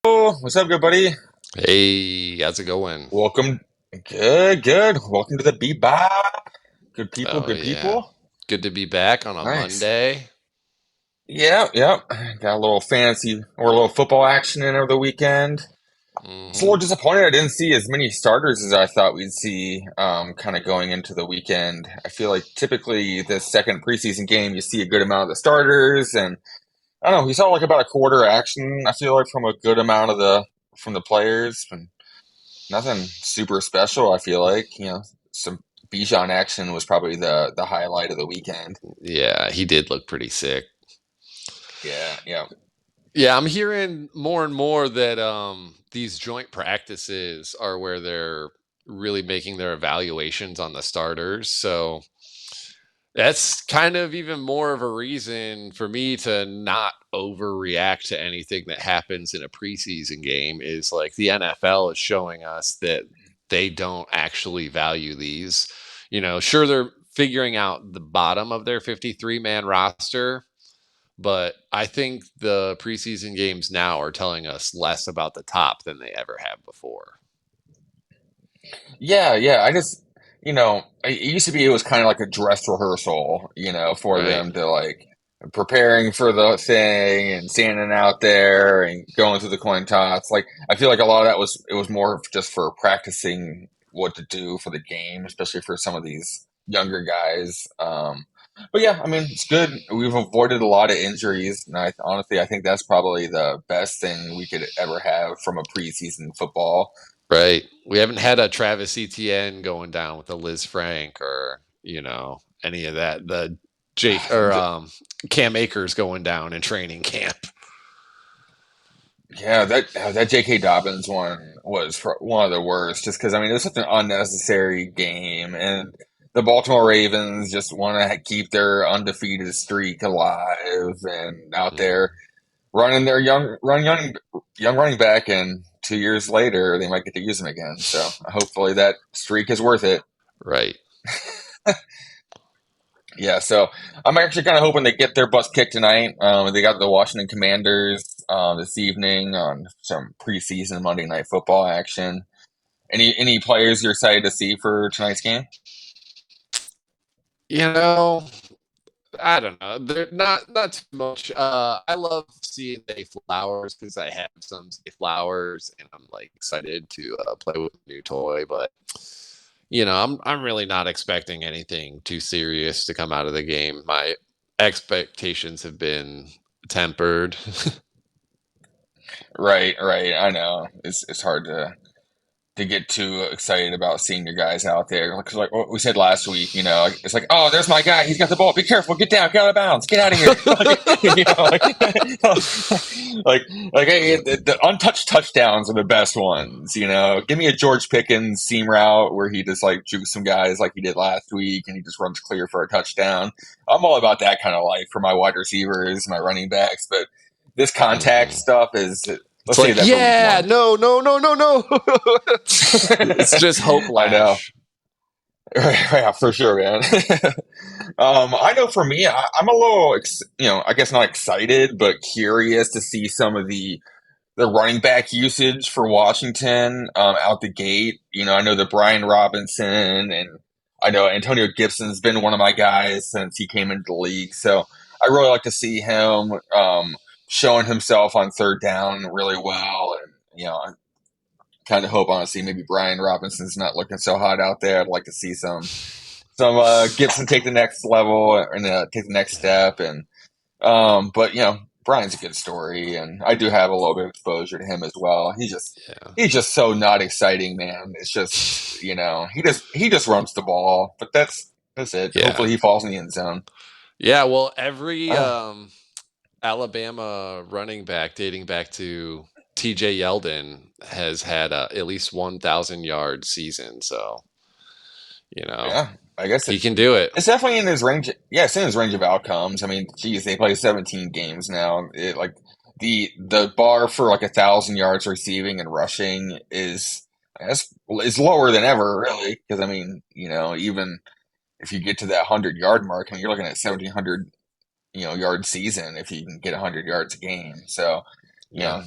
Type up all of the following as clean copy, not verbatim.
Oh, what's up, good buddy? Hey, how's it going? Welcome. Good, good. Welcome to the Bebop. Good people, Oh good yeah. people. Good to be back on a Nice. Monday. Yeah, yeah. Got a little fantasy or a little football action in over the weekend. It's a little hmm disappointed I didn't see as many starters as I thought we'd see kind of going into the weekend. I feel like typically the second preseason game, you see a good amount of the starters, and I don't know, we saw like about a quarter action, I feel like, from a good amount of the players. Nothing super special, I feel like. Some Bijan action was probably the highlight of the weekend. Yeah, he did look pretty sick. Yeah, yeah. Yeah, I'm hearing more and more that these joint practices are where they're really making their evaluations on the starters. So that's kind of even more of a reason for me to not overreact to anything that happens in a preseason game is like the NFL is showing us that they don't actually value these. Sure they're figuring out the bottom of their 53-man roster, but I think the preseason games now are telling us less about the top than they ever have before. Yeah, yeah. It used to be it was kind of like a dress rehearsal, for Right. them to like preparing for the thing and standing out there and going through the coin toss. Like, I feel like a lot of that it was more of just for practicing what to do for the game, especially for some of these younger guys. But yeah, I mean, it's good. We've avoided a lot of injuries, and honestly, I think that's probably the best thing we could ever have from a preseason football. Right. We haven't had a Travis Etienne going down with a Liz Frank or, any of that. The Jake or Cam Akers going down in training camp. Yeah, that J.K. Dobbins one was one of the worst, just because I mean it was such an unnecessary game, and the Baltimore Ravens just want to keep their undefeated streak alive, and out Mm, there running their young running back, and 2 years later they might get to use him again. So hopefully that streak is worth it. right. Yeah, so I'm actually kind of hoping they get their butts kicked tonight. They got the Washington Commanders this evening on some preseason Monday Night Football action. Any players you're excited to see for tonight's game? You know, I don't know. They're not too much. I love seeing Zay Flowers because I have some Zay Flowers and I'm like excited to play with a new toy, but I'm really not expecting anything too serious to come out of the game. My expectations have been tempered. Right, right. I know it's hard to get too excited about seeing your guys out there. Because like what we said last week, it's like, oh, there's my guy. He's got the ball. Be careful. Get down. Get out of bounds. Get out of here. Like hey, the untouched touchdowns are the best ones. Give me a George Pickens seam route where he just like jukes some guys like he did last week, and he just runs clear for a touchdown. I'm all about that kind of life for my wide receivers, my running backs, but this contact Mhm. stuff is. It's Let's save like, that for week yeah, one. no, no, no, no, no. It's just hope I know. lash. Yeah, for sure, man. I know for me, I'm a little, I guess not excited, but curious to see some of the running back usage for Washington out the gate. I know that Brian Robinson and I know Antonio Gibson's been one of my guys since he came into the league. So I really like to see him showing himself on third down really well. And, I kind of hope, honestly, maybe Brian Robinson's not looking so hot out there. I'd like to see some Gibson take the next level and take the next step. And but Brian's a good story, and I do have a little bit of exposure to him as well. Yeah. He's just so not exciting, man. It's just he just runs the ball, but that's it. Yeah. Hopefully, he falls in the end zone. Yeah. Well, every Uh, Alabama running back dating back to TJ Yeldon has had at least 1,000 yard season. So, you know, yeah, I guess he can do it. it's definitely in his range. Yeah, it's in his range of outcomes. I mean, geez, they play 17 games now. Like the bar for like 1,000 yards receiving and rushing is lower than ever, really. Because I mean, even if you get to that 100 yard mark, I mean, you're looking at 1,700 yard season if you can get 100 yards a game. So, you Yeah. know,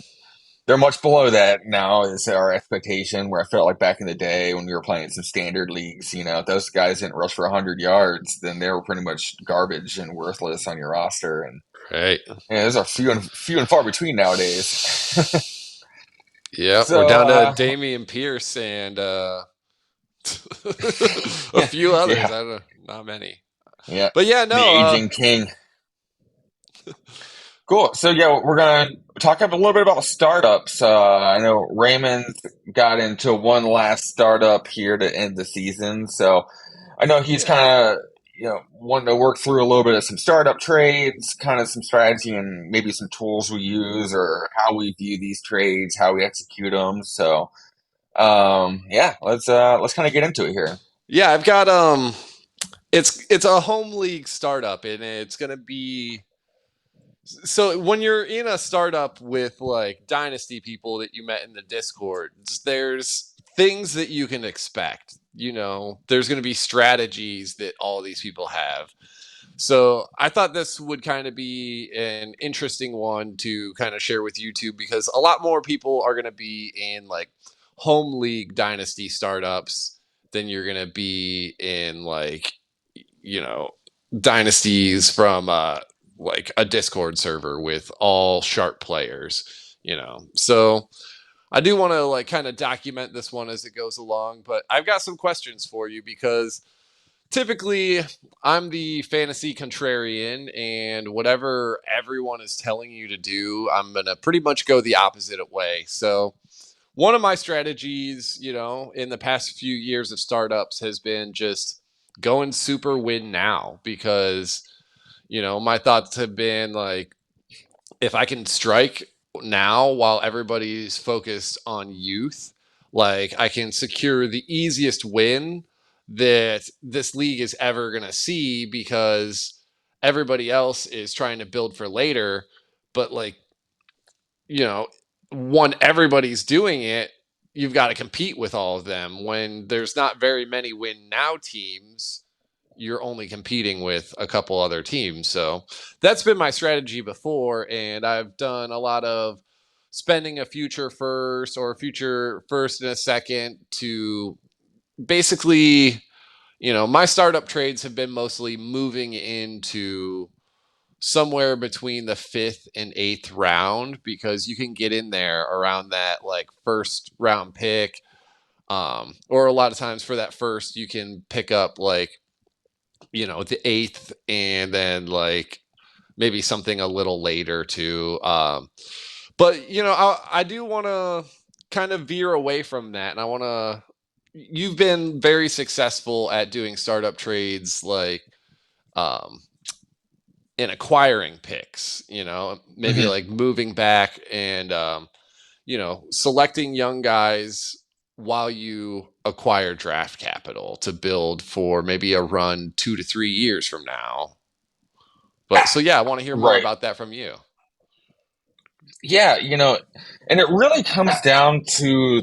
they're much below that now is our expectation. Where I felt like back in the day when we were playing some standard leagues, if those guys didn't rush for 100 yards, then they were pretty much garbage and worthless on your roster. And Right. those are few and far between nowadays. Yep. We're So down to Damian Pierce and a few others. yeah, I don't know, not many. yeah, But yeah, the no. aging king. Cool. So yeah, we're gonna talk a little bit about startups. I know Raymond got into one last startup here to end the season, so I know he's Yeah. kind of wanting to work through a little bit of some startup trades, kind of some strategy and maybe some tools we use or how we view these trades, how we execute them. So yeah, let's kind of get into it here. Yeah, I've got it's a home league startup and it's going to be so when you're in a startup with like dynasty people that you met in the Discord, there's things that you can expect. There's going to be strategies that all these people have. So I thought this would kind of be an interesting one to kind of share with you too, because a lot more people are going to be in like home league dynasty startups than you're going to be in like, you know, dynasties from like a Discord server with all sharp players. So I do want to like kind of document this one as it goes along, but I've got some questions for you because typically I'm the fantasy contrarian, and whatever everyone is telling you to do, I'm going to pretty much go the opposite way. So, one of my strategies, in the past few years of startups has been just going super win now because, my thoughts have been like, if I can strike now while everybody's focused on youth, like I can secure the easiest win that this league is ever going to see because everybody else is trying to build for later. But like, you know, when everybody's doing it, you've got to compete with all of them. When there's not very many win now teams, you're only competing with a couple other teams. So that's been my strategy before. And I've done a lot of spending a future first or a future first and a second to basically, my startup trades have been mostly moving into somewhere between the fifth and eighth round because you can get in there around that like first round pick. Or a lot of times for that first, you can pick up like the eighth and then like maybe something a little later too. But I do want to kind of veer away from that, and I want to. You've been very successful at doing startup trades, like um, in acquiring picks. Maybe Hmm. like moving back and selecting young guys while you acquire draft capital to build for maybe a run 2 to 3 years from now. But so yeah, I want to hear more Right. about that from you. Yeah, and it really comes down to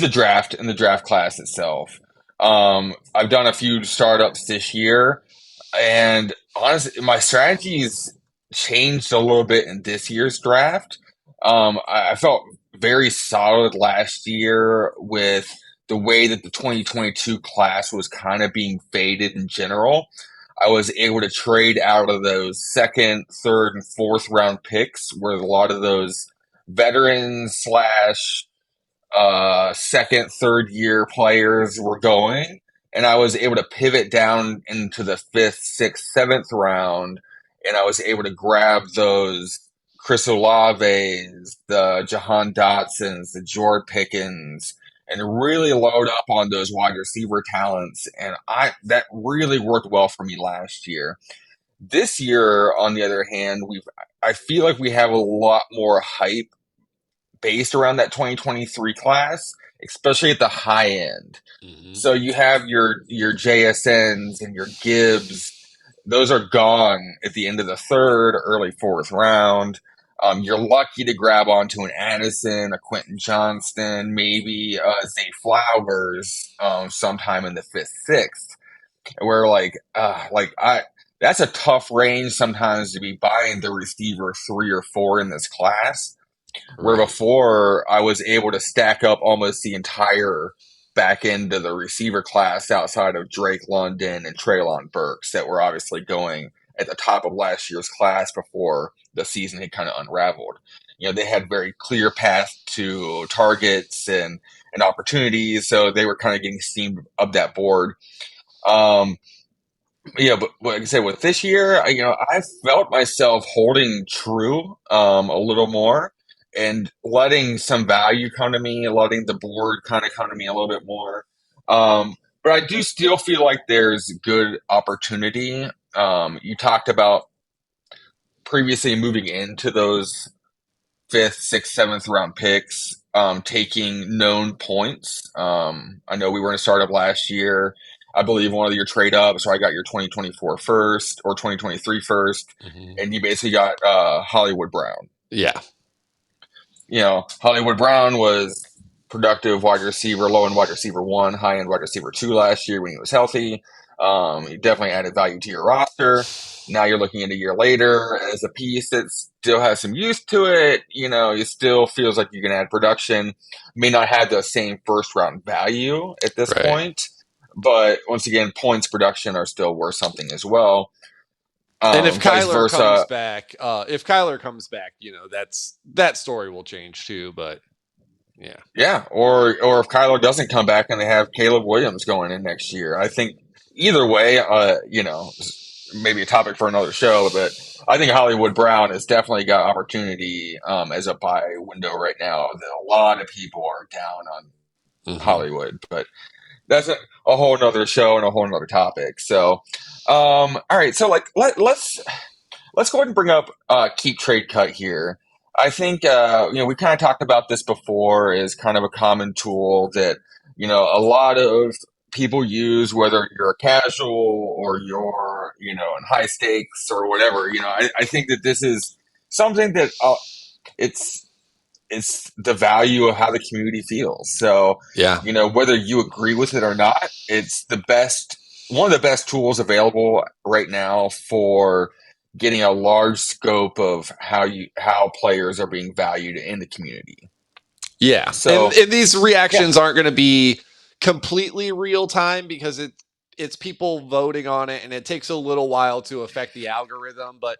the draft and the draft class itself. I've done a few startups this year, and honestly, my strategies changed a little bit in this year's draft. I felt very solid last year with the way that the 2022 class was kind of being faded in general. I was able to trade out of those second, third, and fourth round picks where a lot of those veterans slash second, third year players were going. And I was able to pivot down into the fifth, sixth, seventh round. And I was able to grab those Chris Olaves, the Jahan Dotsons, the George Pickens, and really load up on those wide receiver talents. And that really worked well for me last year. This year, on the other hand, I feel like we have a lot more hype based around that 2023 class, especially at the high end. Mm-hmm. So you have your JSNs and your Gibbs; those are gone at the end of the third, early fourth round. You're lucky to grab onto an Addison, a Quentin Johnston, maybe Zay Flowers sometime in the fifth, sixth. Where I that's a tough range sometimes to be buying the receiver three or four in this class. Where Right. before I was able to stack up almost the entire back end of the receiver class outside of Drake London and Traylon Burks that were obviously going at the top of last year's class before the season had kind of unraveled. You know, they had very clear path to targets and opportunities, so they were kind of getting steamed up that board. Um, yeah, but like I said, with this year, I felt myself holding true a little more and letting some value come to me, letting the board kind of come to me a little bit more. But I do still feel like there's good opportunity. You talked about previously moving into those fifth, sixth, seventh round picks, taking known points. I know we were in a startup last year. I believe one of your trade ups, or I got your 2024 first or 2023 first, Hmm. and you basically got Hollywood Brown. Yeah. Hollywood Brown was productive wide receiver, low end wide receiver one, high end wide receiver two last year when he was healthy. He definitely added value to your roster. Now you're looking at a year later as a piece that still has some use to it. It still feels like you can add production. May not have the same first round value at this Right. point, but once again, points production are still worth something as well. And if Vice Kyler comes versa, back, that story will change too. But yeah. yeah, or if Kyler doesn't come back and they have Caleb Williams going in next year, I think either way, maybe a topic for another show, but I think Hollywood Brown has definitely got opportunity as a buy window right now. That a lot of people are down on Hmm. Hollywood, but that's a whole nother show and a whole nother topic. So, all right, so like let's go ahead and bring up keep trade cut here. I think we kind of talked about this before as kind of a common tool that a lot of people use, whether you're a casual or you're in high stakes or whatever. I think that this is something that it's it's the value of how the community feels. So, Yeah. whether you agree with it or not, it's one of the best tools available right now for getting a large scope of how players are being valued in the community. Yeah. And, So, and these yeah, reactions aren't going to be completely real time because it's people voting on it and it takes a little while to affect the algorithm, but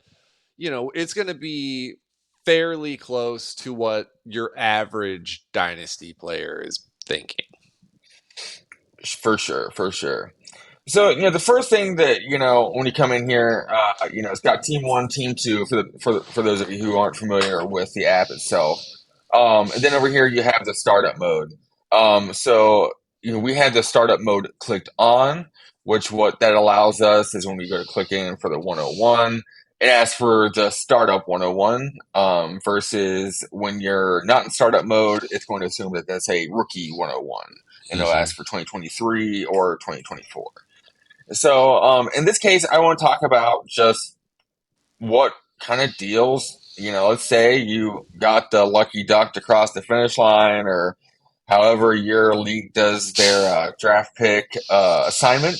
it's going to be fairly close to what your average dynasty player is thinking. for sure, for sure. So, the first thing that when you come in here, it's got Team One, Team Two for those of you who aren't familiar with the app itself. And then over here you have the startup mode. So we had the startup mode clicked on, which what that allows us is when we go to click in for the 101, it asks for the startup 101. Versus when you're not in startup mode, it's going to assume that that's a rookie 101, and it'll Hmm. ask for 2023 or 2024. So, in this case, I want to talk about just what kind of deals, let's say you got the lucky duck to cross the finish line, or however your league does their draft pick assignment,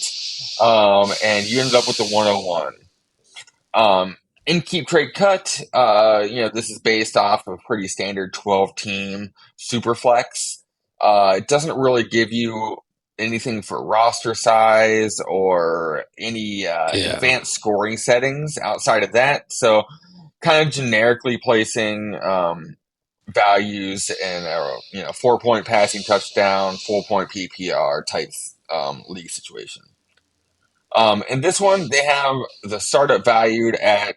and you ended up with the 101. Um, in Keep Trade Cut, this is based off of a pretty standard 12 team super flex. It doesn't really give you anything for roster size or any Yeah. advanced scoring settings outside of that. So, kind of generically placing values in a 4 point passing touchdown, 4 point PPR type league situation. In this one, they have the startup valued at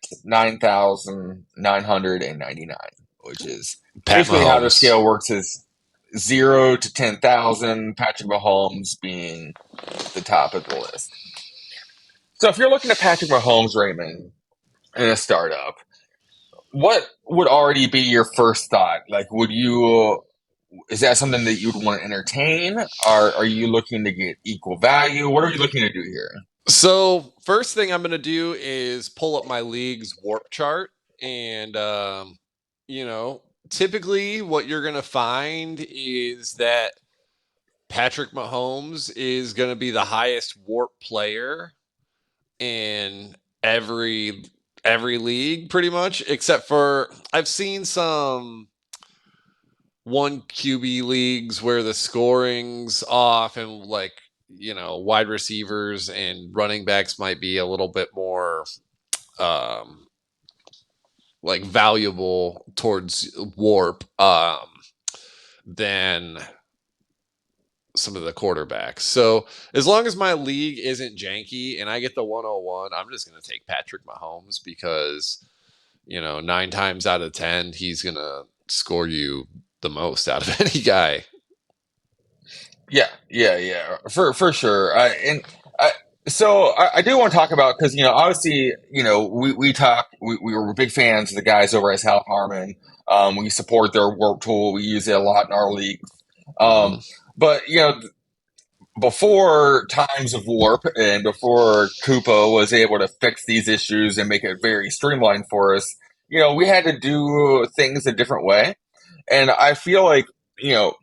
9,999, which is Pat basically how the Mahomes. scale works is 0 to 10,000, Patrick Mahomes being the top of the list. So if you're looking at Patrick Mahomes, Raymond, in a startup, what would already be your first thought? Like, is that something that you'd want to entertain? Are you looking to get equal value? What are you looking to do here? So, first thing I'm going to do is pull up my league's warp chart. And, you know, typically what you're going to find is that Patrick Mahomes is going to be the highest warp player in every league pretty much, except for I've seen some one QB leagues where the scoring's off and like, wide receivers and running backs might be a little bit more um like valuable towards warp than some of the quarterbacks. So as long as my league isn't janky and I get the 101, I'm just going to take Patrick Mahomes because, 9 times out of 10, he's going to score you the most out of any guy. Yeah, yeah, yeah, for sure. I, I do want to talk about because obviously we were big fans of the guys over at South Harmon. We support their work tool. We use it a lot in our league. Mm-hmm. Um, but before times of warp and before Koopa was able to fix these issues and make it very streamlined for us, we had to do things a different way. And I feel like you know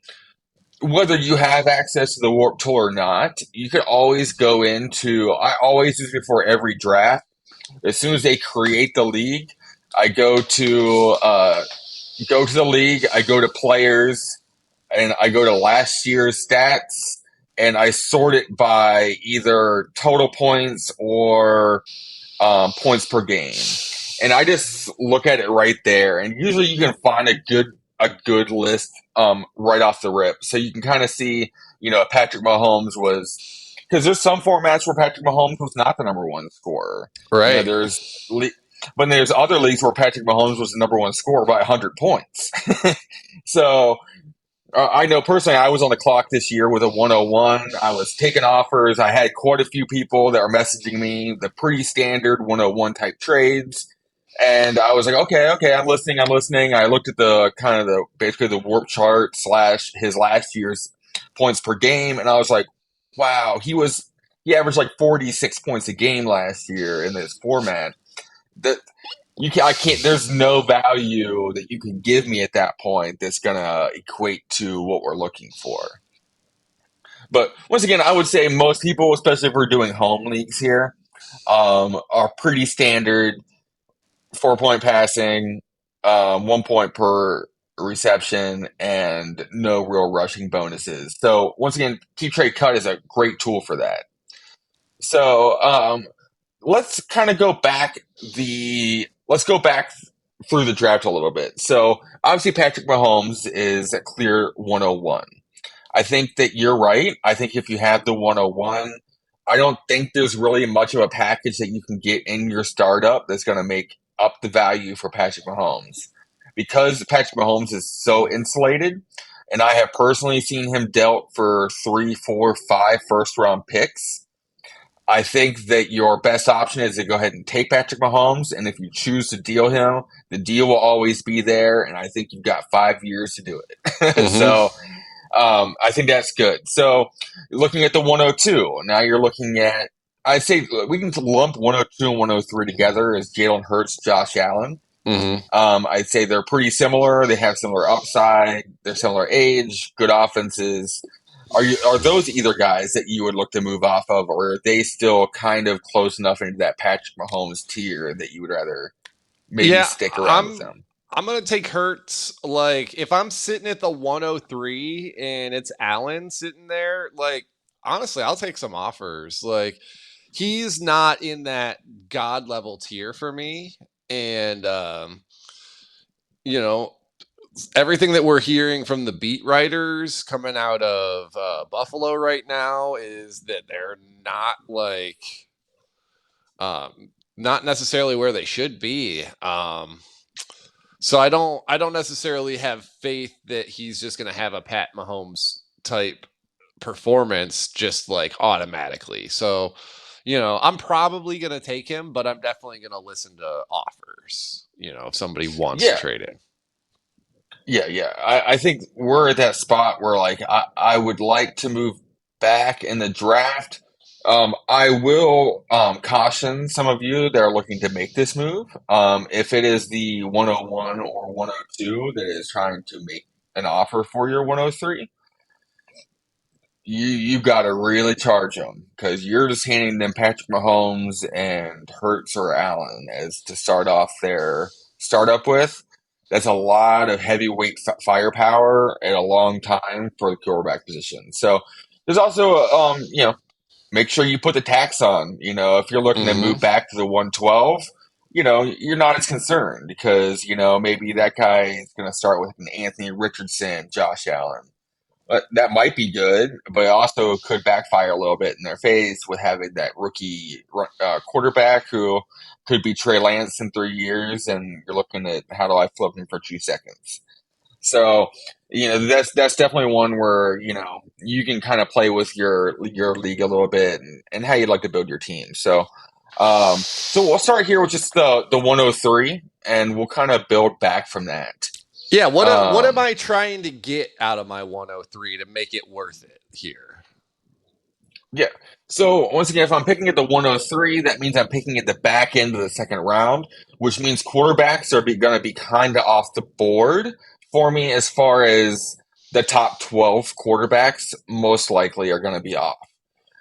whether you have access to the warp tool or not, you could always go into. I always do before every draft. As soon as they create the league, I go to the league. I go to players, and I go to last year's stats, and I sort it by either total points or points per game. And I just look at it right there, and usually you can find a good list right off the rip, so you can kind of see Patrick Mahomes was because there's some formats where Patrick Mahomes was not the number one scorer. You know, Right. there's but there's other leagues where Patrick Mahomes was the number one scorer by 100 points. So I know personally, I was on the clock this year with a 101. I was taking offers. I had quite a few people that were messaging me the pretty standard 101 type trades. And I was like, okay, I'm listening, I'm listening. I looked at the kind of the basically the warp chart slash his last year's points per game, and I was like, wow, he averaged like 46 points a game last year in this format. That I can't. There's no value that you can give me at that point that's gonna equate to what we're looking for. But once again, I would say most people, especially if we're doing home leagues here, are pretty standard 4 point passing, 1 point per reception, and no real rushing bonuses. So once again, keep trade cut is a great tool for that. So let's kind of go back let's go back through the draft a little bit. So obviously Patrick Mahomes is a clear 101. I think that you're right. I think if you have the 101, I don't think there's really much of a package that you can get in your startup that's going to make up the value for Patrick Mahomes. Because Patrick Mahomes is so insulated, and I have personally seen him dealt for 3, 4, 5 first round picks. I think that your best option is to go ahead and take Patrick Mahomes, and if you choose to deal him, the deal will always be there, and I think you've got 5 years to do it. Mm-hmm. So I think that's good. So looking at the 102, now you're looking at, I'd say we can lump 102 and 103 together as Jalen Hurts, Josh Allen. Mm-hmm. I'd say they're pretty similar. They have similar upside. They're similar age, good offenses. Are those either guys that you would look to move off of, or are they still kind of close enough into that Patrick Mahomes tier that you would rather maybe Yeah, stick around with I'm them? I'm gonna take Hertz. Like if I'm sitting at the 103 and it's Allen sitting there, like honestly, I'll take some offers. Like he's not in that god level tier for me, and you know everything that we're hearing from the beat writers coming out of Buffalo right now is that they're not not necessarily where they should be. So I don't necessarily have faith that he's just going to have a Pat Mahomes type performance just like automatically. So, I'm probably going to take him, but I'm definitely going to listen to offers, if somebody wants to Yeah, trade him. yeah. I think we're at that spot where like I would like to move back in the draft. I will caution some of you that are looking to make this move. If it is the 101 or 102 that is trying to make an offer for your 103, you got to really charge them because you're just handing them Patrick Mahomes and Hurts or Allen as to start off their startup with. That's a lot of heavyweight firepower at a long time for the quarterback position. So there's also, make sure you put the tax on. If you're looking to Hmm. move back to the 112, you're not as concerned because, maybe that guy is going to start with an Anthony Richardson, Josh Allen. But that might be good, but it also could backfire a little bit in their face with having that rookie quarterback who could be Trey Lance in 3 years, and you're looking at how do I flip him for 2 seconds. So, that's definitely one where you can kind of play with your league a little bit and how you'd like to build your team. So we'll start here with just the 103, and we'll kind of build back from that. Yeah, what am Um, I trying to get out of my 103 to make it worth it here? Yeah. So once again, if I'm picking at the 103, that means I'm picking at the back end of the second round, which means quarterbacks are going to be kind of off the board for me as far as the top 12 quarterbacks most likely are going to be off.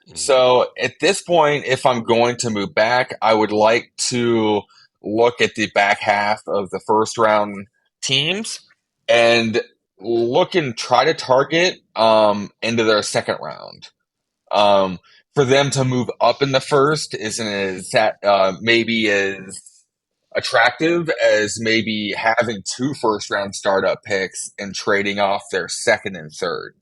Hmm. So at this point, if I'm going to move back, I would like to look at the back half of the first round teams and look and try to target into their second round. Um, for them to move up in the first isn't as maybe as attractive as maybe having two first round startup picks and trading off their second and third.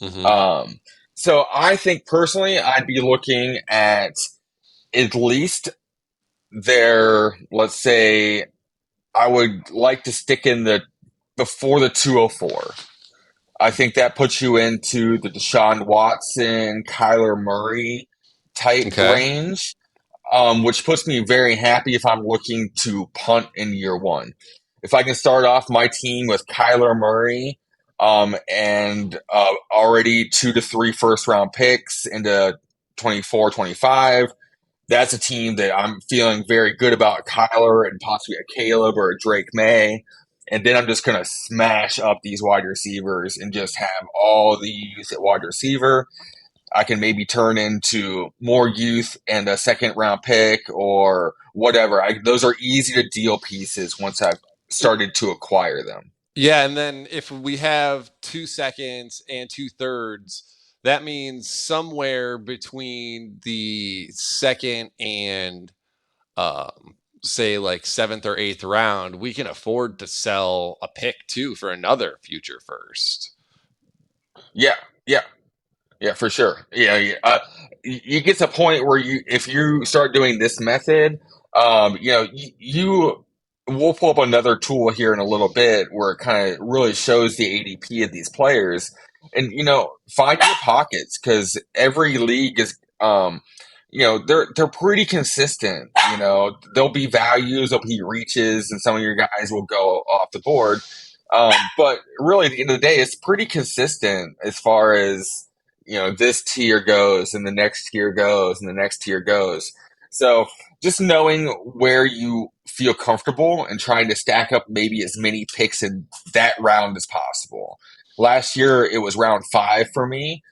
Hmm. Um, so I think personally, I'd be looking at least their, let's say, I would like to stick in the before the 204. I think that puts you into the Deshaun Watson, Kyler Murray type Okay. range, which puts me very happy if I'm looking to punt in year one. If I can start off my team with Kyler Murray and already 2 to 3 first round picks into 24, 25, that's a team that I'm feeling very good about Kyler and possibly a Caleb or a Drake May. And then I'm just going to smash up these wide receivers and just have all the youth at wide receiver. I can maybe turn into more youth and a second round pick or whatever. Those are easy to deal pieces once I've started to acquire them. Yeah, and then if we have 2 seconds and 2/3, that means somewhere between the second and say like seventh or eighth round, we can afford to sell a pick too for another future first. Yeah, yeah. Yeah, for sure. Yeah, yeah. You get to a point where if you start doing this method, you we'll pull up another tool here in a little bit where it kind of really shows the ADP of these players, and find your pockets because every league is, they're pretty consistent. There'll be values, there'll be reaches, and some of your guys will go off the board. But really, at the end of the day, it's pretty consistent as far as this tier goes and the next tier goes and the next tier goes. So just knowing where you feel comfortable and trying to stack up maybe as many picks in that round as possible. Last year it was round 5 for me.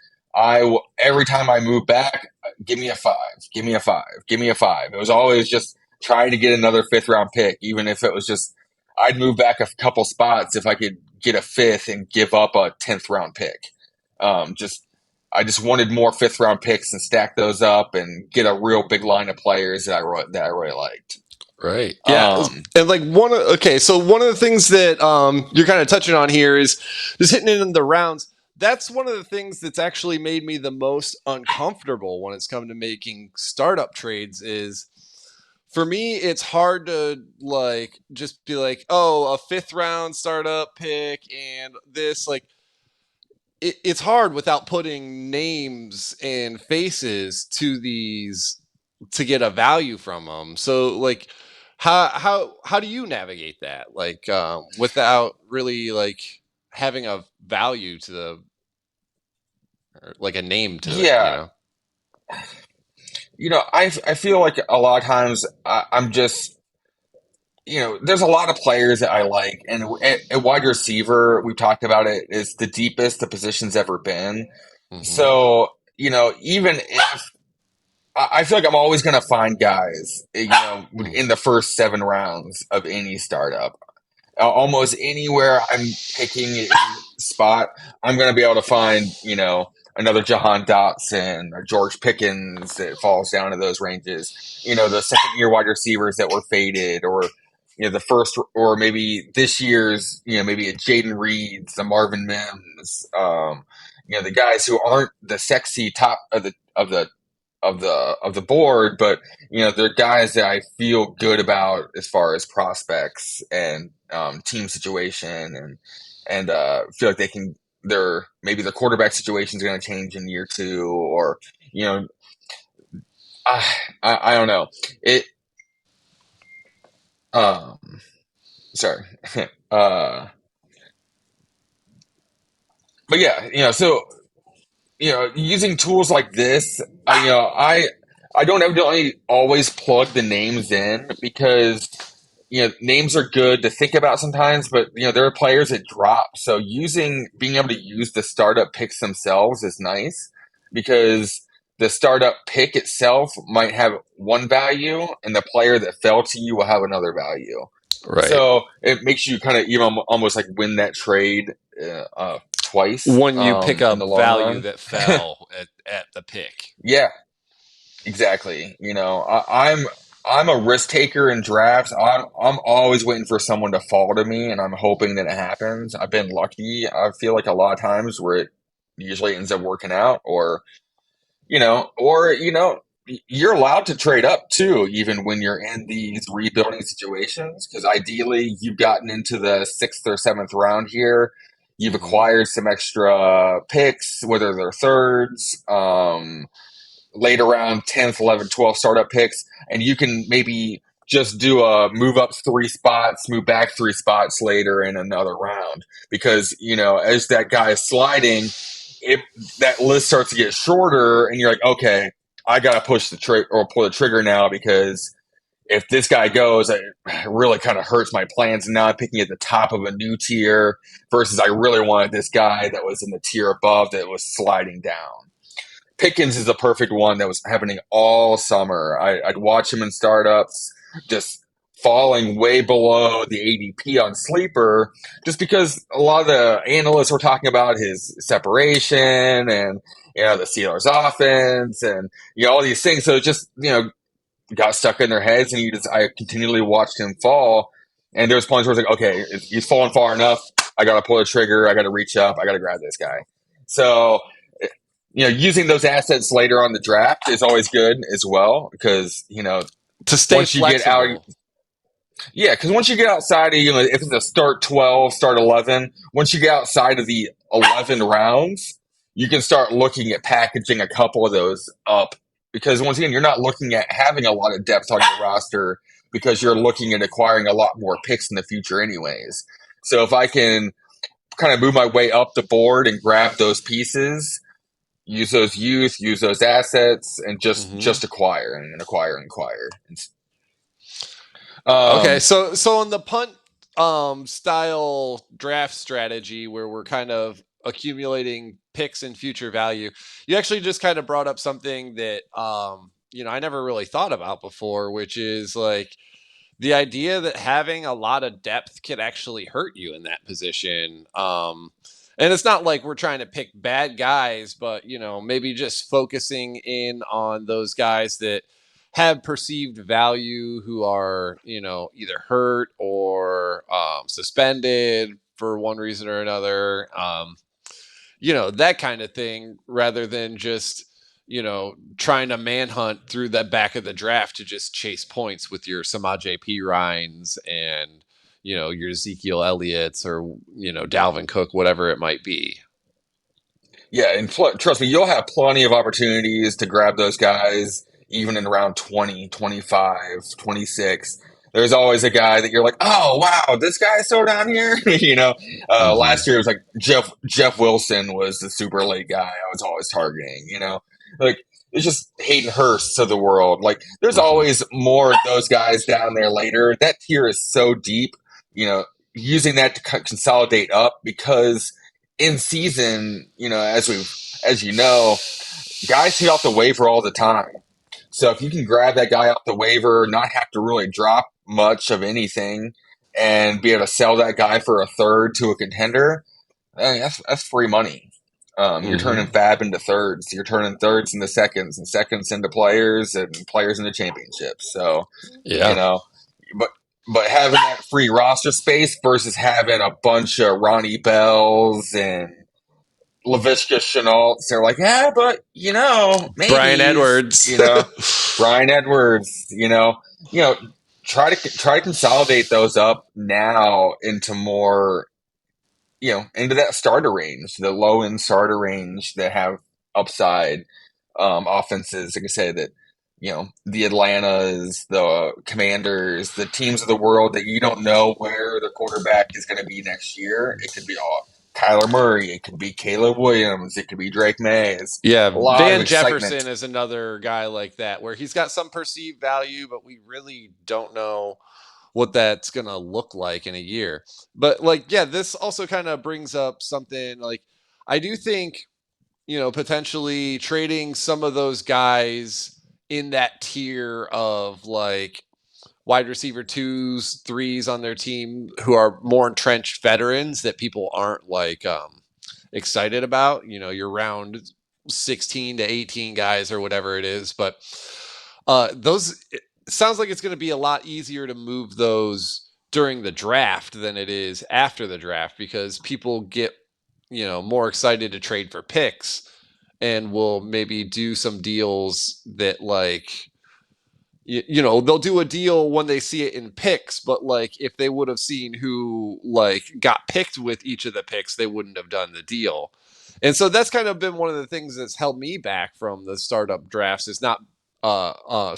Every time I moved back, give me a 5, give me a 5, give me a 5. It was always just trying to get another fifth round pick, even if it was just I'd move back a couple spots if I could get a fifth and give up a 10th round pick. Just I just wanted more fifth round picks and stack those up and get a real big line of players that I really liked. Right. Yeah. Um, And like so one of the things that you're kind of touching on here is just hitting it in the rounds. That's one of the things that's actually made me the most uncomfortable when it's come to making startup trades is for me it's hard to like just be like, "Oh, a 5th round startup pick and this like it's hard without putting names and faces to these to get a value from them. So like how do you navigate that like without really like having a value to the or like a name to it, you yeah, know? I feel like a lot of times I'm just there's a lot of players that I like, and at wide receiver, we've talked about it, is the deepest the position's ever been. Mhm. So, even if I feel like I'm always going to find guys, in the first 7 rounds of any startup. almost anywhere I'm picking a spot, I'm going to be able to find, another Jahan Dotson or George Pickens that falls down to those ranges. The second year wide receivers that were faded, or the first, or maybe this year's, maybe a Jaden Reeds, a Marvin Mims, the guys who aren't the sexy top of the board, but they're guys that I feel good about as far as prospects and team situation, and feel like they can. Maybe the quarterback situation is going to change in year two, or you know, I I don't know it. Um, Sorry, uh, but yeah, so using tools like this, I don't evidently always plug the names in because names are good to think about sometimes, but there are players that drop. So being able to use the startup picks themselves is nice because the startup pick itself might have one value, and the player that fell to you will have another value. Right. So it makes you kind of even almost like win that trade twice When you pick in up the long value run. that fell at the pick. Yeah, exactly. I'm a risk taker in drafts. I'm always waiting for someone to fall to me, and I'm hoping that it happens. I've been lucky. I feel like a lot of times where it usually ends up working out, or you're allowed to trade up too, even when you're in these rebuilding situations. Because ideally, you've gotten into the sixth or seventh round here. You've Hmm. acquired some extra picks, whether they're thirds, late around 10th, 11th, 12th startup picks, and you can maybe just do a move up three spots, move back three spots later in another round. Because, as that guy is sliding, if that list starts to get shorter and you're like, okay, I got to push the trigger or pull the trigger now because if this guy goes, it really kind of hurts my plans. And now I'm picking at the top of a new tier versus I really wanted this guy that was in the tier above that was sliding down. Pickens is a perfect one that was happening all summer. I'd watch him in startups, just falling way below the ADP on sleeper, just because a lot of the analysts were talking about his separation and the Steelers' offense and all these things. So it just got stuck in their heads, and I continually watched him fall. And there's points where it's like, okay, he's fallen far enough. I got to pull the trigger. I got to reach up. I got to grab this guy. So using those assets later on the draft is always good as well because To stay once you get out, flexible. yeah, because once you get outside of if it's a start 12, start 11, once you get outside of the 11 rounds, you can start looking at packaging a couple of those up because once again, you're not looking at having a lot of depth on your roster because you're looking at acquiring a lot more picks in the future, anyways. So if I can kind of move my way up the board and grab those pieces, use those youth, use those assets, and just Hmm. just acquire and acquire and acquire. Okay, Um, so in the punt style draft strategy where we're kind of accumulating picks and future value, you actually just kind of brought up something that I never really thought about before, which is like the idea that having a lot of depth could actually hurt you in that position. And it's not like we're trying to pick bad guys, but maybe just focusing in on those guys that have perceived value who are either hurt or suspended for one reason or another. That kind of thing, rather than just trying to manhunt through the back of the draft to just chase points with your Samaj P. Rhines and your Ezekiel Elliott's or Dalvin Cook, whatever it might be. yeah, and trust me, you'll have plenty of opportunities to grab those guys even in round 20, 25, 26. There's always a guy that you're like, oh wow, this guy's still down here. Hmm. Last year it was like Jeff Wilson was the super late guy I was always targeting. Like it's just Hayden Hurst of the world. Like there's Hmm. always more of those guys down there later. That tier is so deep. You know, using that to consolidate up because in season, as you know, guys hit off the waiver all the time. So if you can grab that guy off the waiver, not have to really drop much of anything, and be able to sell that guy for a third to a contender, that's free money. You're turning Mm-hmm. fab into thirds. You're turning thirds into seconds, and seconds into players, and players into championships. So, you Yeah. know, but but having that free roster space versus having a bunch of Ronnie Bells and LaVishka Chenaults, they're like, yeah, but Brian maybe, Edwards. Brian Edwards, you know, try to consolidate those up now into more, into that starter range, the low end starter range that have upside offenses. Like I say, that the Atlantas, the Commanders, the teams of the world that you don't know where the quarterback is going to be next year. It could be all Kyler Murray, it could be Caleb Williams, it could be Drake May. It's Yeah, a lot of Van Jefferson excitement. is another guy like that where he's got some perceived value, but we really don't know what that's going to look like in a year. But like, yeah, this also kind of brings up something like I do think, potentially trading some of those guys in that tier of like wide receiver twos, threes on their team who are more entrenched veterans that people aren't like excited about. Your round 16 to 18 guys or whatever it is, but those it sounds like it's going to be a lot easier to move those during the draft than it is after the draft because people get more excited to trade for picks and will maybe do some deals that like they'll do a deal when they see it in picks, but like if they would have seen who like got picked with each of the picks, they wouldn't have done the deal. And so that's kind of been one of the things that's held me back from the startup drafts is not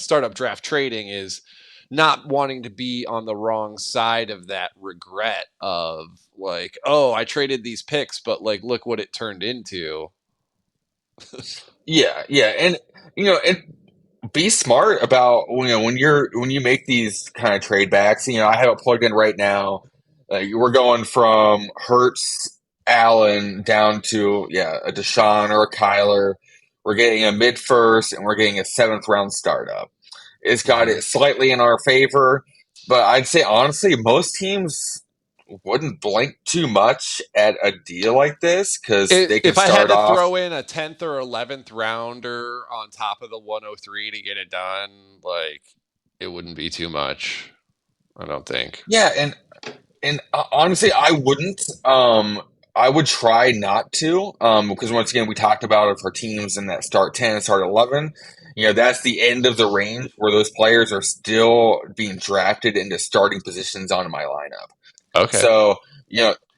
startup draft trading is not wanting to be on the wrong side of that regret of like, oh, I traded these picks, but like look what it turned into. Yeah, yeah, and and be smart about when you make these kind of trade backs. I have it plugged in right now. We're going from Hertz, Allen down to a Deshaun or a Kyler. We're getting a mid first, and we're getting a seventh round startup. It's got Mm-hmm. it slightly in our favor, but I'd say honestly, most teams wouldn't blink too much at a deal like this because they can If I had start to off. throw in a 10th or 11th rounder on top of the 103 to get it done, like it wouldn't be too much, I don't think. Yeah, and honestly, I wouldn't. I would try not to, because once again, we talked about it for teams in that start 10 and start 11. That's the end of the range where those players are still being drafted into starting positions on my lineup. Okay. So,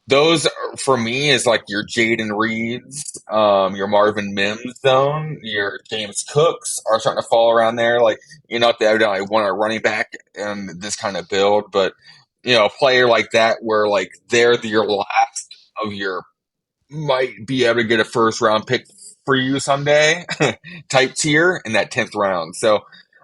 those for me is like your Jaden Reeds, your Marvin Mims zone, your James Cooks are starting to fall around there. Like, not that I want a running back in this kind of build, but a player like that where like they're your last of your might be able to get a first round pick for you someday type tier in that 10th round. So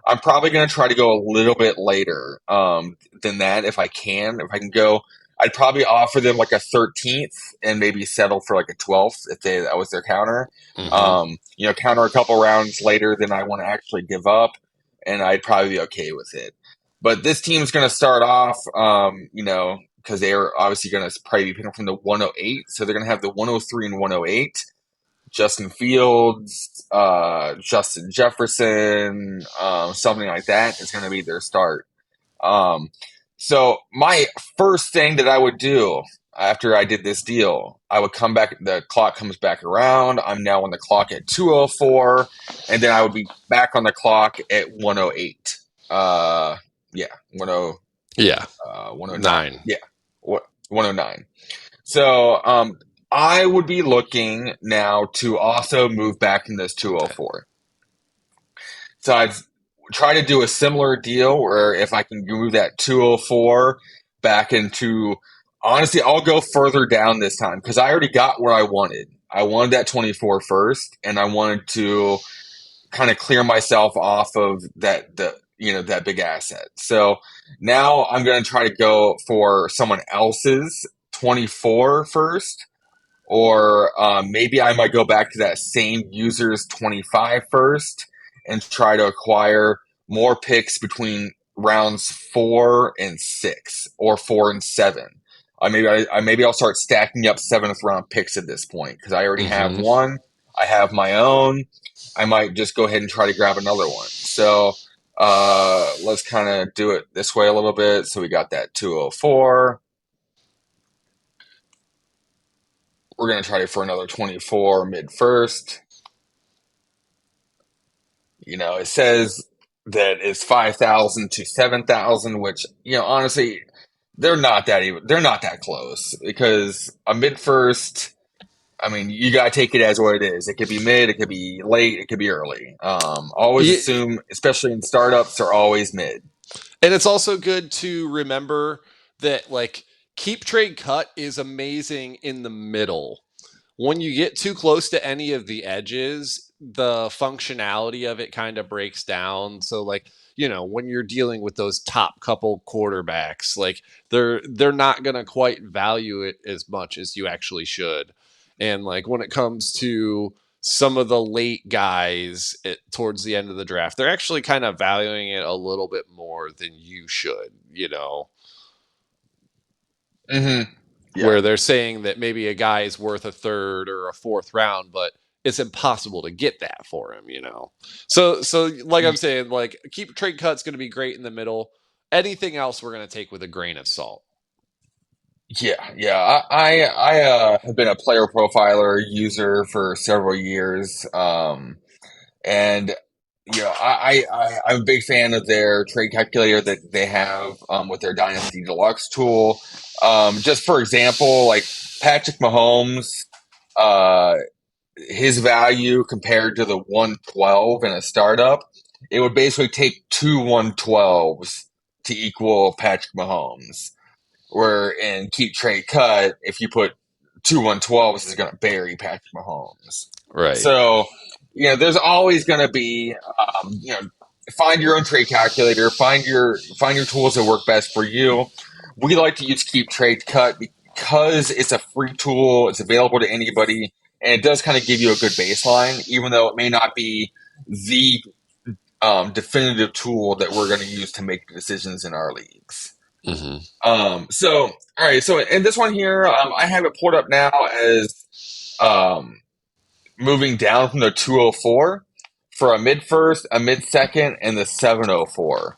I'm probably going to try to go a little bit later than that if I can. If I can go, I'd probably offer them like a 13th and maybe settle for like a 12th if that was their counter. Mm-hmm. Counter a couple rounds later than I want to actually give up, and I'd probably be okay with it. But this team's going to start off, because they're obviously going to probably be picking from the 108. So they're going to have the 103 and 108. Justin Fields, Justin Jefferson, something like that is going to be their start. Um, so my first thing that I would do after I did this deal, I would come back. The clock comes back around. I'm now on the clock at 2:04, and then I would be back on the clock at 1:08. Yeah, 10, Yeah. 109. 9. Yeah, 109. So I would be looking now to also move back in this Okay. 204. So I'd try to do a similar deal where if I can move that 204 back into, honestly, I'll go further down this time because I already got where I wanted. I wanted that 24 first, and I wanted to kind of clear myself off of that big asset. So now I'm going to try to go for someone else's 24 first, or maybe I might go back to that same user's 25 first and try to acquire more picks between rounds 4 and 6 or 4 and 7. Maybe I'll start stacking up seventh round picks at this point because I already have Mm-hmm. one. I have my own. I might just go ahead and try to grab another one. So let's kind of do it this way a little bit. So we got that 204. We're gonna try for another 24 mid first. It says that it's 5,000 to 7,000, which honestly, they're not that close because a mid first. I mean, you gotta take it as what it is. It could be mid, it could be late, it could be early. Always Yeah, assume, especially in startups, they're always mid. and it's also good to remember that like keep trade cut is amazing in the middle. When you get too close to any of the edges, the functionality of it kind of breaks down. So like, when you're dealing with those top couple quarterbacks, like they're not going to quite value it as much as you actually should. And like when it comes to some of the late guys towards the end of the draft, they're actually kind of valuing it a little bit more than you should, Hmm. Yeah. where they're saying that maybe a guy is worth a third or a fourth round, but it's impossible to get that for him. So like I'm saying, like keep trade cut's going to be great in the middle. Anything else we're going to take with a grain of salt. Yeah, yeah. I have been a player profiler user for several years, and I'm a big fan of their trade calculator that they have with their Dynasty Deluxe tool. Just for example, like Patrick Mahomes, uh, his value compared to the 112 in a startup, it would basically take two 112s to equal Patrick Mahomes. Where in keep trade cut, if you put two 112s, is going to bury Patrick Mahomes. Right. So, there's always going to be, find your own trade calculator, find your tools that work best for you. We like to use keep trade cut because it's a free tool. It's available to anybody, and it does kind of give you a good baseline, even though it may not be the definitive tool that we're going to use to make decisions in our leagues. Mm-hmm. All right. So in this one here, I have it pulled up now as um, moving down from the 204 for a mid first, a mid second, and the 704.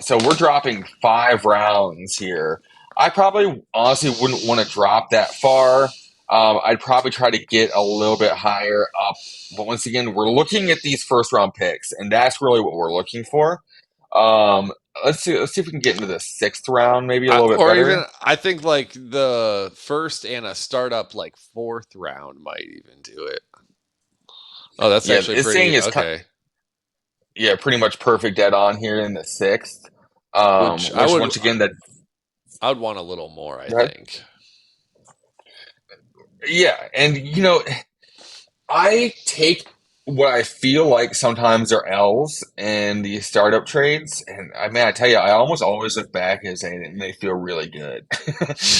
So we're dropping 5 rounds here. I probably honestly wouldn't want to drop that far. I'd probably try to get a little bit higher up. But once again, we're looking at these first round picks, and that's really what we're looking for. Um, let's see if we can get into the sixth round, maybe a little bit Or even better. I think like the first and a startup like fourth round might even do it. Oh, that's Yeah, actually it's saying pretty it's okay. yeah, pretty much perfect dead on here in the sixth. Which I Which would once again that I would want a little more, I that- think. yeah, and I take what I feel like sometimes are L's in the startup trades, and I tell you, I almost always look back and say and they feel really good.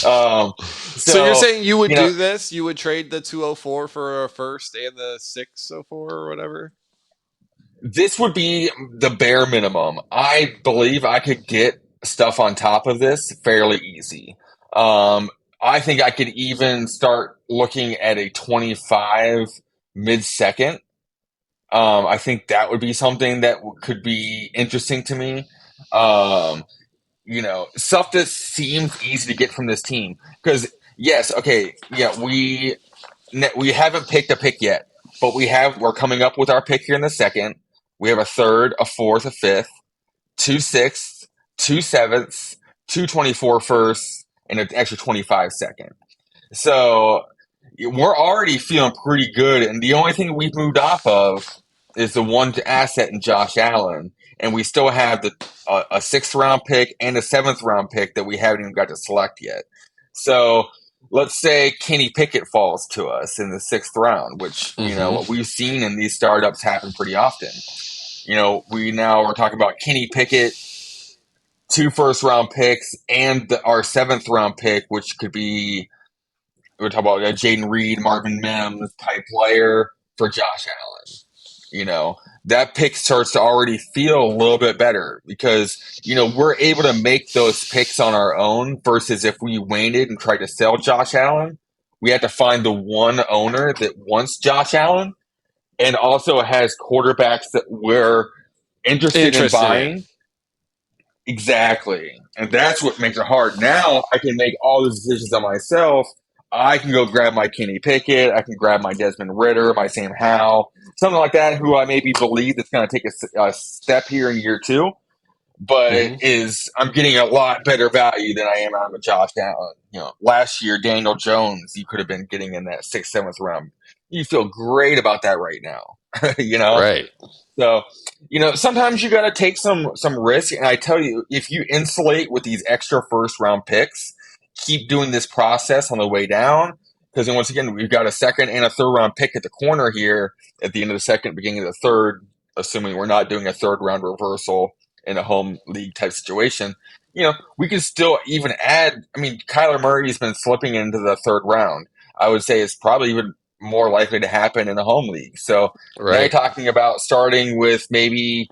um, So you're so saying you would you know, do this? You would trade the 204 for a first and the 604 or whatever? this would be the bare minimum. I believe I could get stuff on top of this fairly easy. Um, I think I could even start looking at a 25 mid second. I think that would be something that could be interesting to me. Um, Stuff that seems easy to get from this team. Because, yes, okay, yeah, we haven't picked a pick yet, but we're coming up with our pick here in the second. We have a third, a fourth, a fifth, two sixths, two sevenths, two 24 firsts, and an extra 25 second. So we're already feeling pretty good, and the only thing we've moved off of is the one asset in Josh Allen, and we still have a sixth round pick and a seventh round pick that we haven't even got to select yet. So let's say Kenny Pickett falls to us in the sixth round, which Mm-hmm. what we've seen in these startups happen pretty often. We now are talking about Kenny Pickett, two first round picks, and our seventh round pick, which could be we're talking about a Jaden Reed, Marvin Mims type player for Josh Allen. you know, that pick starts to already feel a little bit better because, we're able to make those picks on our own versus if we waited and tried to sell Josh Allen, we had to find the one owner that wants Josh Allen and also has quarterbacks that we're interested in Interested in. buying. Exactly. And that's what makes it hard. Now I can make all the decisions on myself. I can go grab my Kenny Pickett. I can grab my Desmond Ritter, my Sam Howell, something like that, who I maybe believe that's going to take a step here in year two, but Hmm. I'm getting a lot better value than I am out of Josh Allen. Last year, Daniel Jones, you could have been getting in that sixth, seventh round. You feel great about that right now. you know? Right. So, sometimes you got to take some risk. And I tell you, if you insulate with these extra first round picks, keep doing this process on the way down. Because then once again, we've got a second and a third round pick at the corner here at the end of the second, beginning of the third, assuming we're not doing a third round reversal in a home league type situation. We can still even add. I mean, Kyler Murray's been slipping into the third round. I would say it's probably even more likely to happen in a home league. So now you're Right. talking about starting with maybe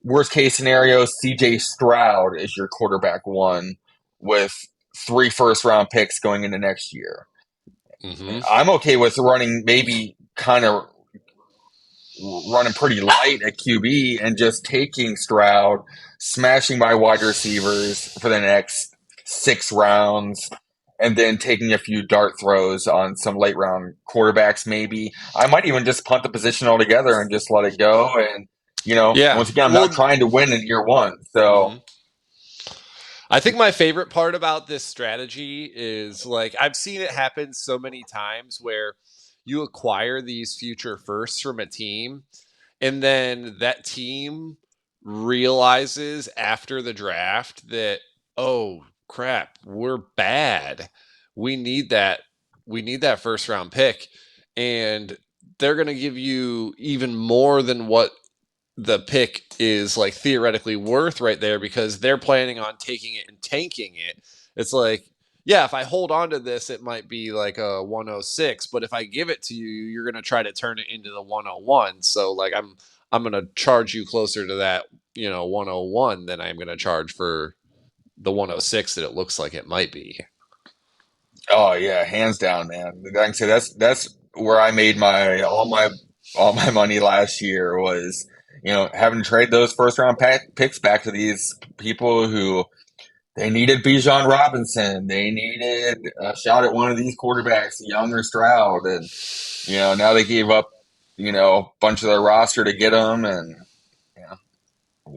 worst case scenario, CJ Stroud is your quarterback one with three first round picks going into next year. Hmm. I'm okay with running maybe kind of running pretty light at QB and just taking Stroud, smashing my wide receivers for the next 6 rounds, and then taking a few dart throws on some late round quarterbacks, maybe. I might even just punt the position altogether and just let it go. And, Yeah. once again, I'm not Well, trying to win in year one. So, mhm. I think my favorite part about this strategy is like I've seen it happen so many times where you acquire these future firsts from a team and then that team realizes after the draft that, oh crap, we're bad. We need that we need that first round pick, and they're going to give you even more than what the pick is like theoretically worth right there because they're planning on taking it and tanking it. It's like, yeah, if I hold on to this, it might be like a 106, but if I give it to you, you're going to try to turn it into the 101. So like I'm going to charge you closer to that, 101 than I'm going to charge for the 106 that it looks like it might be. oh yeah, hands down, man. Like I say, that's where I made all my money last year was, having to trade those first round picks back to these people who they needed Bijan Robinson. They needed a shot at one of these quarterbacks, Young or Stroud, and now they gave up, a bunch of their roster to get them, and you know,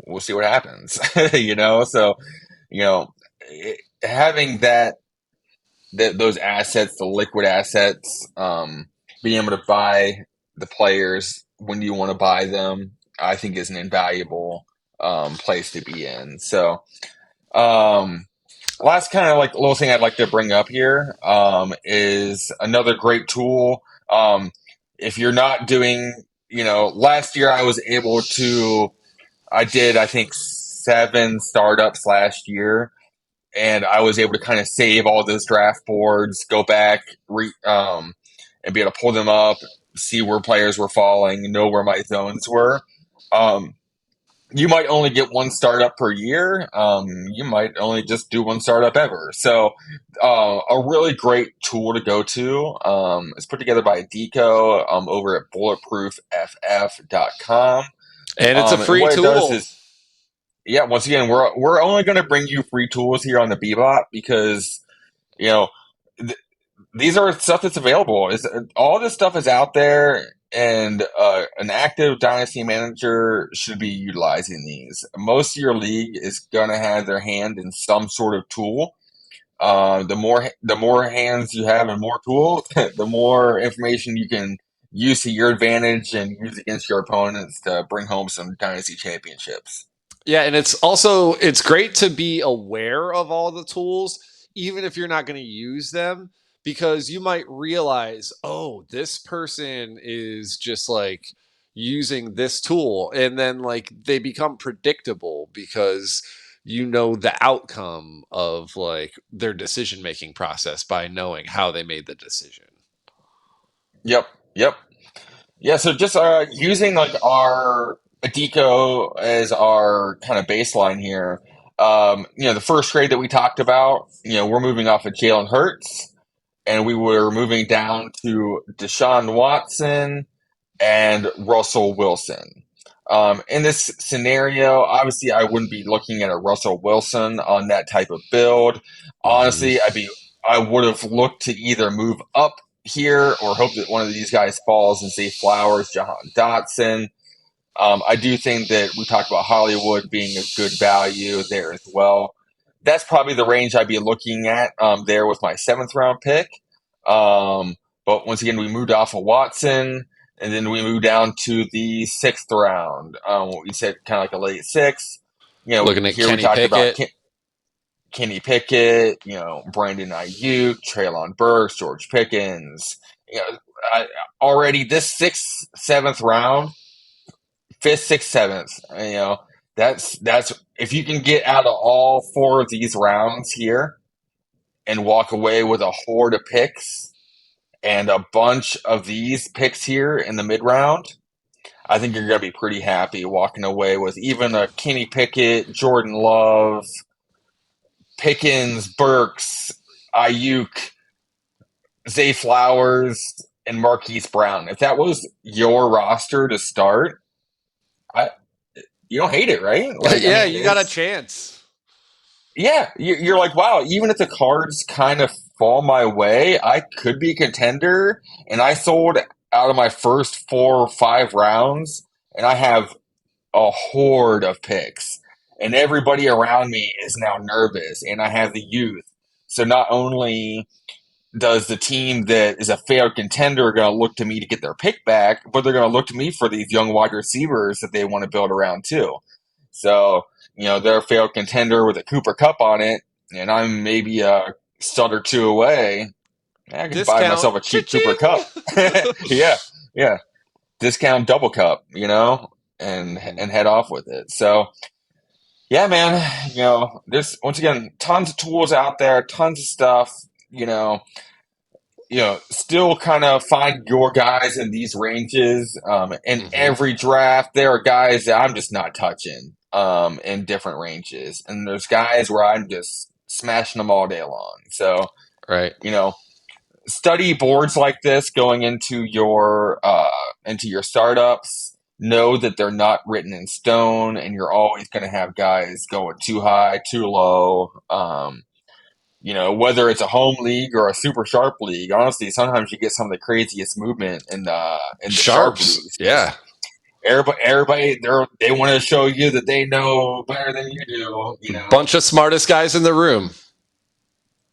we'll see what happens. So having those assets, the liquid assets, being able to buy the players when you want to buy them, I think is an invaluable place to be in. So. Um, Last kind of like little thing I'd like to bring up here is another great tool. If you're not doing, last year I did, I think, 7 startups last year, and I was able to kind of save all those draft boards, go back, and be able to pull them up, see where players were falling, know where my zones were. Um, you might only get one startup per year. You might only just do one startup ever. So, a really great tool to go to. It's put together by Deco over at bulletproofff.com. And it's a And free what it does tool. is, yeah, once again, we're only going to bring you free tools here on the Bebop because you know th- these are stuff that's available. All this stuff is out there, and an active dynasty manager should be utilizing these. Most of your league is going to have their hand in some sort of tool. The more hands you have and more tools, the more information you can use to your advantage and use against your opponents to bring home some dynasty championships. Yeah, and it's great to be aware of all the tools, even if you're not going to use them, because you might realize, oh, this person is just like using this tool, and then like they become predictable because you know the outcome of like their decision making process by knowing how they made the decision. Yep, yep. Yeah, so just using like our Adiko as our kind of baseline here. The first trade that we talked about, we're moving off of Jalen Hurts, and we were moving down to Deshaun Watson and Russell Wilson. In this scenario, obviously, I wouldn't be looking at a Russell Wilson on that type of build. Hmm. Honestly, I would have looked to either move up here or hope that one of these guys falls and say Flowers, Jahan Dotson. I do think that we talked about Hollywood being a good value there as well. That's probably the range I'd be looking at there with my seventh round pick. Um, but once again, we moved off of Watson, and then we moved down to the sixth round. We said kind of like a late sixth. Looking at Here we Kenny talked about Pickett. Kenny Pickett, Brandon Ayuk, Traylon Burks, George Pickens. You know, already this sixth, seventh round, fifth, sixth, seventh. That's if you can get out of all four of these rounds here and walk away with a horde of picks and a bunch of these picks here in the mid round, I think you're going to be pretty happy walking away with even a Kenny Pickett, Jordan Love, Pickens, Burks, Ayuk, Zay Flowers, and Marquise Brown. If that was your roster to start, I you don't hate it, right? Like, I Yeah, mean, you got a it's chance. yeah, you're like, wow, even if the cards kind of fall my way, I could be a contender. And I sold out of my first 4 or 5 rounds, and I have a horde of picks. And everybody around me is now nervous, and I have the youth. So not only does the team that is a failed contender going to look to me to get their pick back, but they're going to look to me for these young wide receivers that they want to build around too. So, they're a failed contender with a Cooper Cup on it, and I'm maybe a stud or two away. I can buy Discount. myself a cheap Cooper Cha-ching! Cup. Yeah, yeah. Discount double cup, and head off with it. So, yeah, man, there's once again tons of tools out there, tons of stuff, still kind of find your guys in these ranges. In Hmm. every draft, there are guys that I'm just not touching in different ranges. And there's guys where I'm just smashing them all day long. So, Right. you know, study boards like this going into your startups. Know that they're not written in stone, and you're always going to have guys going too high, too low. Whether it's a home league or a super sharp league, honestly, sometimes you get some of the craziest movement in the sharp Sharps. leagues because Yeah. everybody they want to show you that they know better than you do. Bunch of smartest guys in the room.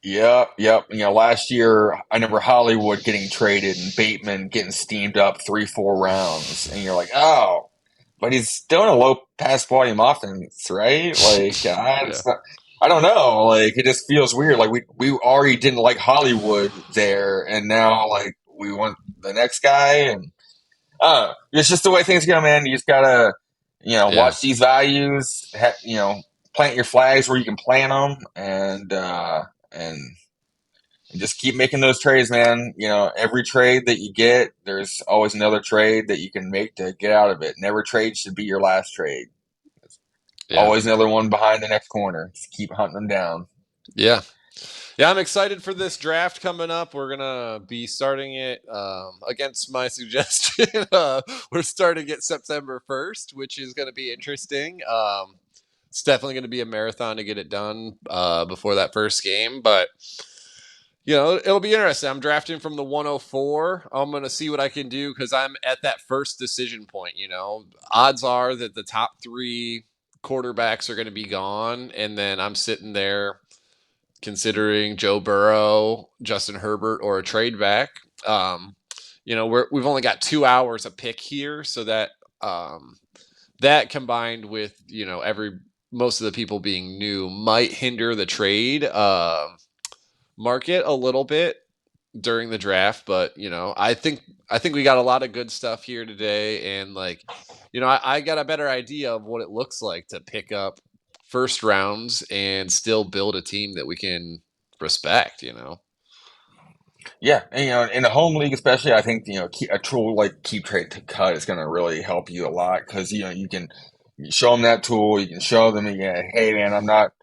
Yep, yep. Last year I remember Hollywood getting traded and Bateman getting steamed up 3, 4 rounds, and you're like, oh, but he's still in a low pass volume offense, right? Like, Yeah. I don't know. Like, it just feels weird. Like we already didn't like Hollywood there, and now like we want the next guy, and it's just the way things go, man. You just gotta, Yeah. watch these values. Plant your flags where you can plant them, and just keep making those trades, man. Every trade that you get, there's always another trade that you can make to get out of it. Never trade should be your last trade. Yeah. Always another one behind the next corner. Just keep hunting them down. Yeah. Yeah, I'm excited for this draft coming up. We're gonna be starting it against my suggestion. We're starting it September 1st, which is going to be interesting. It's definitely going to be a marathon to get it done before that first game, but it'll be interesting. I'm drafting from the 104. I'm going to see what I can do because I'm at that first decision point. Odds are that the top three quarterbacks are going to be gone, and then I'm sitting there considering Joe Burrow, Justin Herbert, or a trade back. We've only got 2 hours a pick here, so um, that combined with every most of the people being new might hinder the trade market a little bit during the draft. But I think we got a lot of good stuff here today, and I got a better idea of what it looks like to pick up first rounds and still build a team that we can respect. Yeah, and, in a home league especially, I think a tool like Keep Trade to Cut is going to really help you a lot because you can show them that tool. You can show them again, hey man, I'm not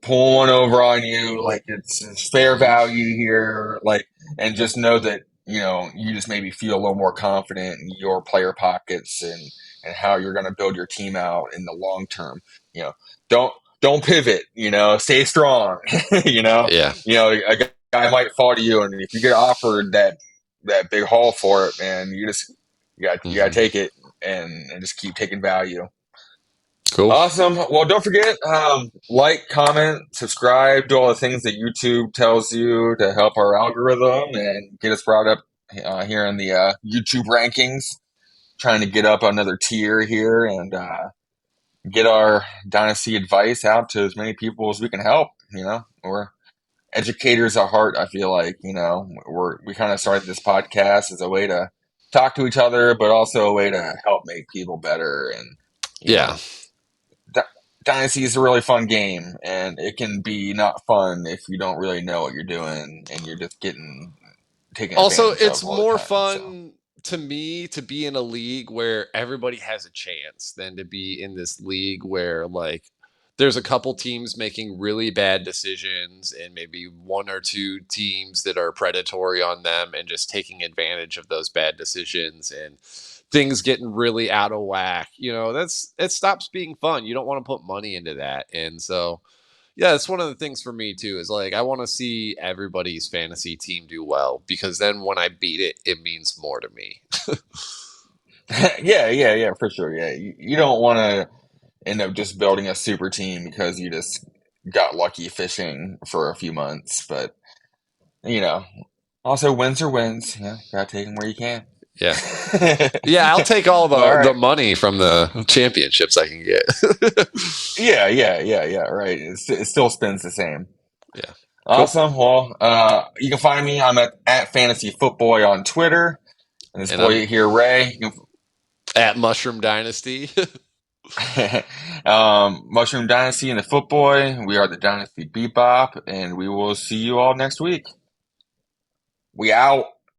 pulling one over on you. Like it's fair Hmm. value here. Like, and just know that you just maybe feel a little more confident in your player pockets and how you're going to build your team out in the long term. You know, don't don't pivot. Stay strong. you know, Yeah. a guy might fall to you, and if you get offered that big haul for it, man, you got to Hmm. take it and just keep taking value. Cool. Awesome. Well, don't forget, like, comment, subscribe, do all the things that YouTube tells you to help our algorithm and get us brought up here in the YouTube rankings. Trying to get up another tier here and get our dynasty advice out to as many people as we can help. We're educators at heart. I feel like we kind of started this podcast as a way to talk to each other, but also a way to help make people better and you Yeah. know Di- Dynasty is a really fun game, and it can be not fun if you don't really know what you're doing and you're just getting taken Also, advantage it's of all the more time. So, fun to me to be in a league where everybody has a chance than to be in this league where like there's a couple teams making really bad decisions and maybe one or two teams that are predatory on them and just taking advantage of those bad decisions and things getting really out of whack. It stops being fun. You don't want to put money into that. And so yeah, it's one of the things for me too. Is like I want to see everybody's fantasy team do well because then when I beat it, it means more to me. yeah, yeah, yeah, for sure. Yeah, you don't want to end up just building a super team because you just got lucky fishing for a few months. But you know, also wins are wins. Gotta take them where you can. Yeah, yeah. I'll take all All the right. money from the championships I can get. Yeah, yeah, yeah, yeah. Right. It still spins the same. Yeah, cool. Awesome. Well, you can find me. I'm at Fantasy Footboy on Twitter. And this And I'm boy here, Ray, at Mushroom Dynasty. Mushroom Dynasty and the Footboy. We are the Dynasty Bebop, and we will see you all next week. We out.